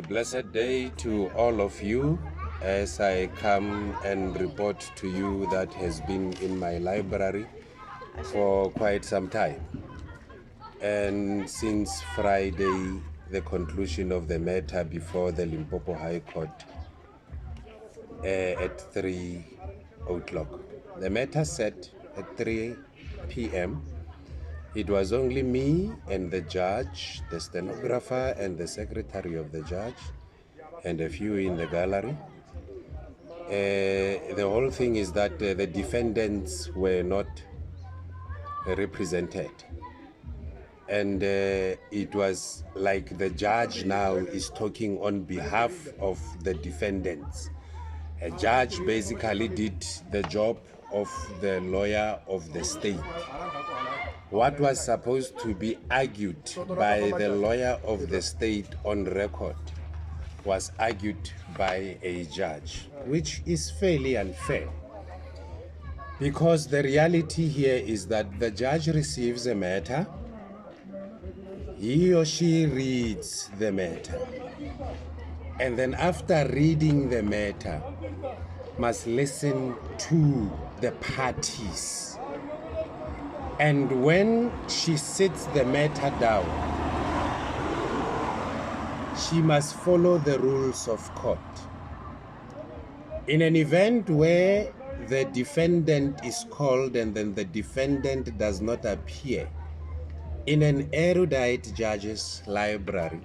A blessed day to all of you as I come and report to you that has been in my library for quite some time. And since Friday, the conclusion of the matter before the Limpopo High Court at 3 o'clock. The matter set at 3 p.m. It was only me and the judge, the stenographer and the secretary of the judge, and a few in the gallery. The whole thing is that the defendants were not represented. And it was like the judge now is talking on behalf of the defendants. A judge basically did the job of the lawyer of the state. What was supposed to be argued by the lawyer of the state on record was argued by a judge, which is fairly unfair. Because the reality here is that the judge receives a matter, he or she reads the matter, and then after reading the matter, must listen to the parties. And when she sits the matter down, she must follow the rules of court. In an event where the defendant is called and then the defendant does not appear, in an erudite judge's library,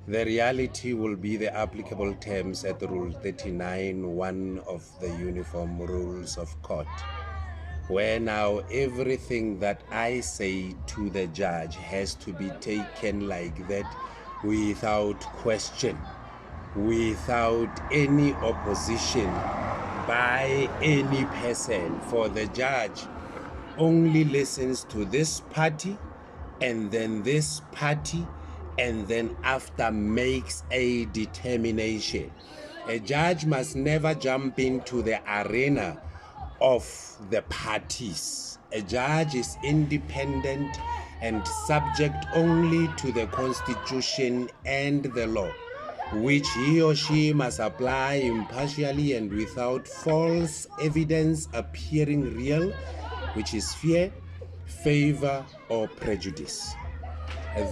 the reality will be the applicable terms at Rule 39(1) of the Uniform Rules of Court, where now everything that I say to the judge has to be taken like that, without question, without any opposition by any person. For the judge only listens to this party and then this party, and then after makes a determination. A judge must never jump into the arena of the parties. A judge is independent and subject only to the Constitution and the law, which he or she must apply impartially and without false evidence appearing real, which is fear, favor, or prejudice.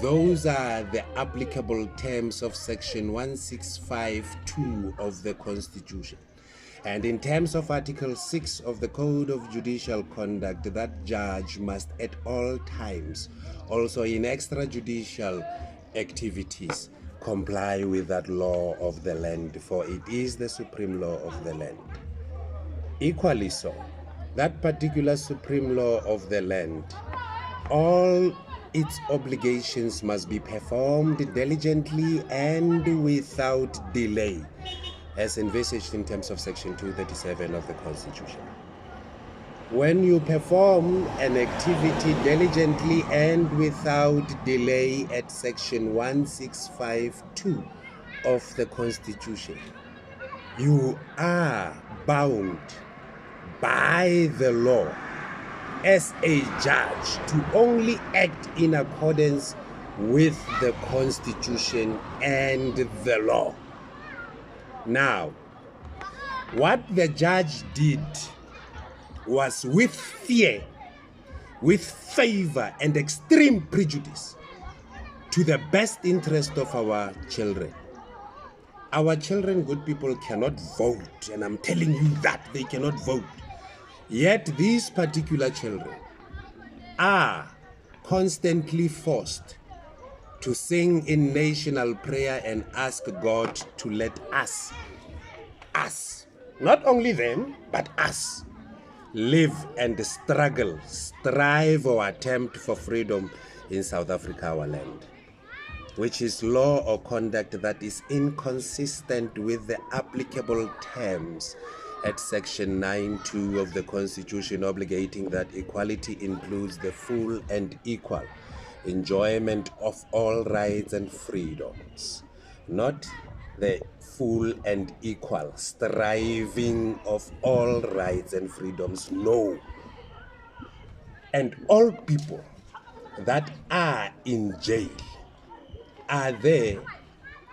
Those are the applicable terms of Section 1652 of the Constitution. And in terms of Article 6 of the Code of Judicial Conduct, that judge must at all times, also in extrajudicial activities, comply with that law of the land, for it is the supreme law of the land. Equally so, that particular supreme law of the land, all its obligations must be performed diligently and without delay, as envisaged in terms of Section 237 of the Constitution. When you perform an activity diligently and without delay at Section 1652 of the Constitution, you are bound by the law as a judge to only act in accordance with the Constitution and the law. Now, what the judge did was with fear, with favor, and extreme prejudice to the best interest of our children. Our children, good people, cannot vote, and I'm telling you that they cannot vote. Yet these particular children are constantly forced to sing in national prayer and ask God to let us, not only them, but us, live and struggle, strive or attempt for freedom in South Africa, our land, which is law or conduct that is inconsistent with the applicable terms at Section 9(2) of the Constitution, obligating that equality includes the full and equal enjoyment of all rights and freedoms, not the full and equal striving of all rights and freedoms, no. And all people that are in jail are there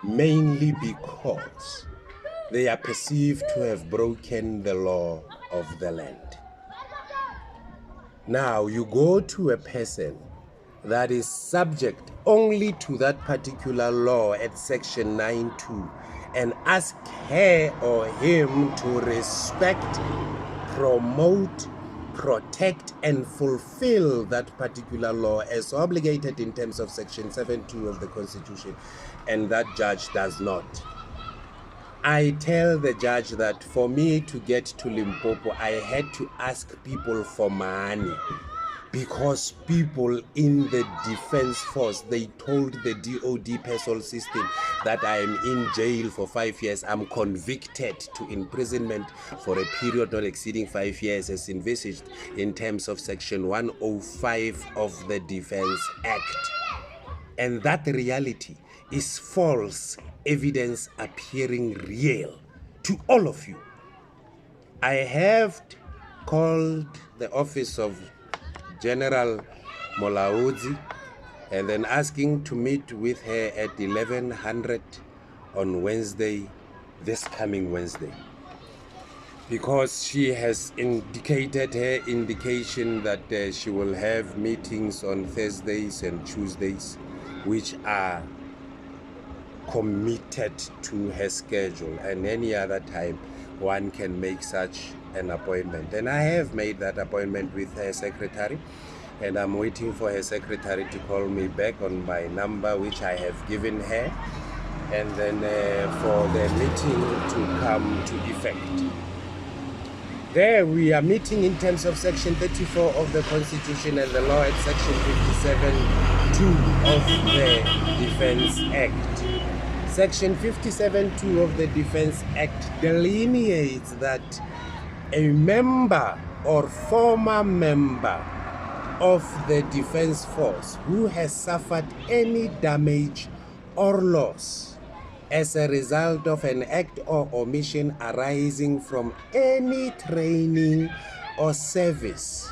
mainly because they are perceived to have broken the law of the land. Now, you go to a person that is subject only to that particular law at section 9.2 and ask her or him to respect, promote, protect, and fulfill that particular law as obligated in terms of section 7.2 of the Constitution, and that judge does not. I tell the judge that for me to get to Limpopo, I had to ask people for money, because people in the defense force, they told the DOD personal system that I am in jail for 5 years. I'm convicted to imprisonment for a period not exceeding 5 years as envisaged in terms of section 105 of the Defense Act. And that reality is false evidence appearing real to all of you. I have called the office of General Molaudzi and then asking to meet with her at 1100 on Wednesday, this coming Wednesday, because she has indicated her indication that she will have meetings on Thursdays and Tuesdays, which are committed to her schedule, and any other time one can make such an appointment. And I have made that appointment with her secretary, and I'm waiting for her secretary to call me back on my number, which I have given her, and then for the meeting to come to effect. There we are meeting in terms of section 34 of the Constitution and the law at section 57.2 of the Defense Act. Section 57.2 of the Defense Act delineates that a member or former member of the defense force who has suffered any damage or loss as a result of an act or omission arising from any training or service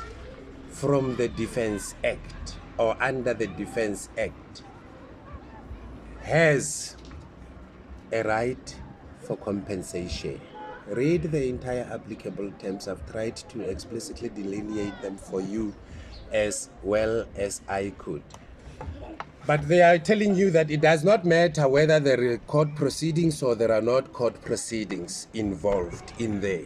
from the Defense Act or under the Defense Act has a right for compensation. Read the entire applicable terms. I've tried to explicitly delineate them for you as well as I could. But they are telling you that it does not matter whether there are court proceedings or there are not court proceedings involved in there.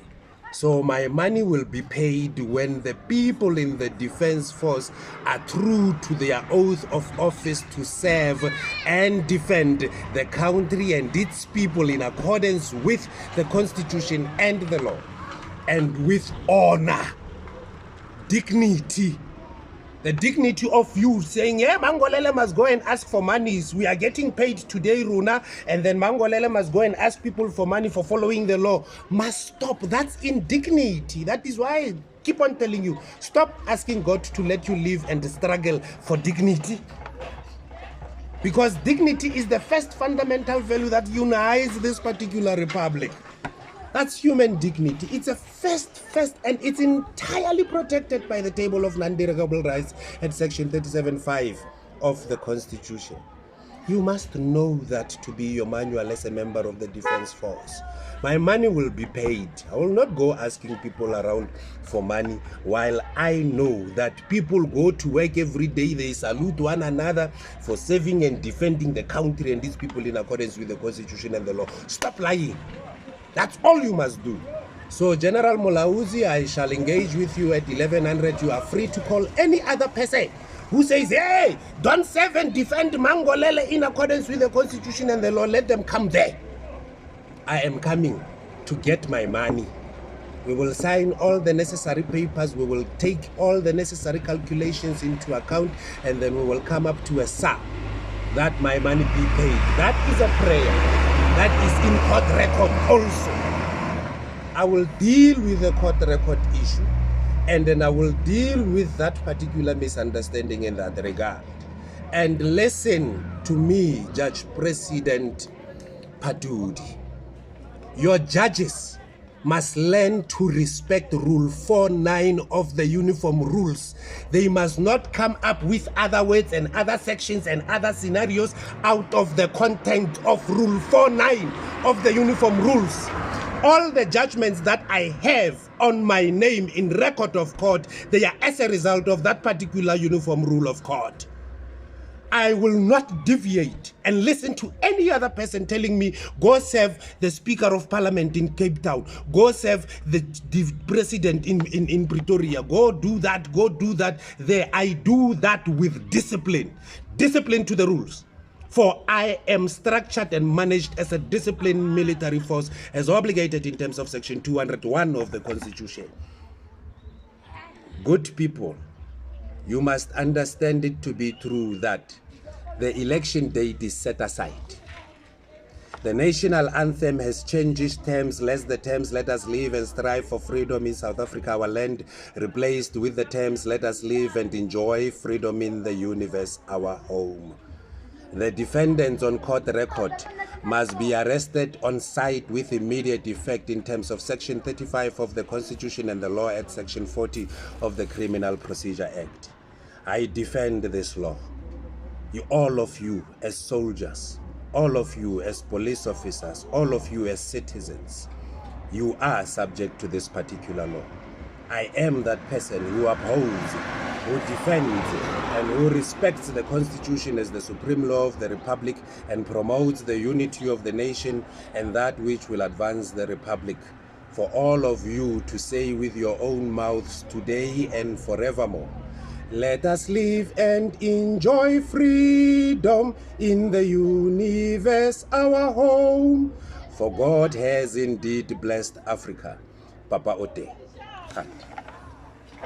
So my money will be paid when the people in the defense force are true to their oath of office to serve and defend the country and its people in accordance with the Constitution and the law, and with honor, dignity. The dignity of you saying, yeah, Mangolele must go and ask for money. We are getting paid today, Runa, and then Mangolele must go and ask people for money for following the law, must stop. That's indignity. That is why I keep on telling you, stop asking God to let you live and struggle for dignity. Because dignity is the first fundamental value that unites this particular republic. That's human dignity. It's a first, and it's entirely protected by the Table of Non-Derogable Rights at section 37.5 of the Constitution. You must know that to be your manual as a member of the defense force. My money will be paid. I will not go asking people around for money while I know that people go to work every day. They salute one another for serving and defending the country and these people in accordance with the Constitution and the law. Stop lying. That's all you must do. So General Molaudzi, I shall engage with you at 1100. You are free to call any other person who says, hey, don't serve and defend Mangolele in accordance with the Constitution and the law. Let them come there. I am coming to get my money. We will sign all the necessary papers. We will take all the necessary calculations into account, and then we will come up to a sum that my money be paid. That is a prayer. That is in court record also. I will deal with the court record issue, and then I will deal with that particular misunderstanding in that regard. And listen to me, Judge President Padudi. Your judges must learn to respect Rule 49 of the Uniform Rules. They must not come up with other words and other sections and other scenarios out of the content of Rule 49 of the Uniform Rules. All the judgments that I have on my name in record of court, they are as a result of that particular Uniform Rule of court. I will not deviate and listen to any other person telling me, go serve the Speaker of Parliament in Cape Town, go serve the President in Pretoria, go do that there. I do that with discipline to the rules. For I am structured and managed as a disciplined military force as obligated in terms of Section 201 of the Constitution. Good people, you must understand it to be true that the election date is set aside. The national anthem has changed its terms, lest the terms "let us live and strive for freedom in South Africa, our land," replaced with the terms "let us live and enjoy freedom in the universe, our home." The defendants on court record must be arrested on sight with immediate effect in terms of Section 35 of the Constitution and the Law Act, Section 40 of the Criminal Procedure Act. I defend this law. All of you as soldiers, all of you as police officers, all of you as citizens, you are subject to this particular law. I am that person who upholds, who defends, and who respects the Constitution as the supreme law of the Republic and promotes the unity of the nation and that which will advance the Republic. For all of you to say with your own mouths today and forevermore, let us live and enjoy freedom in the universe, our home. For God has indeed blessed Africa. Papa Ote.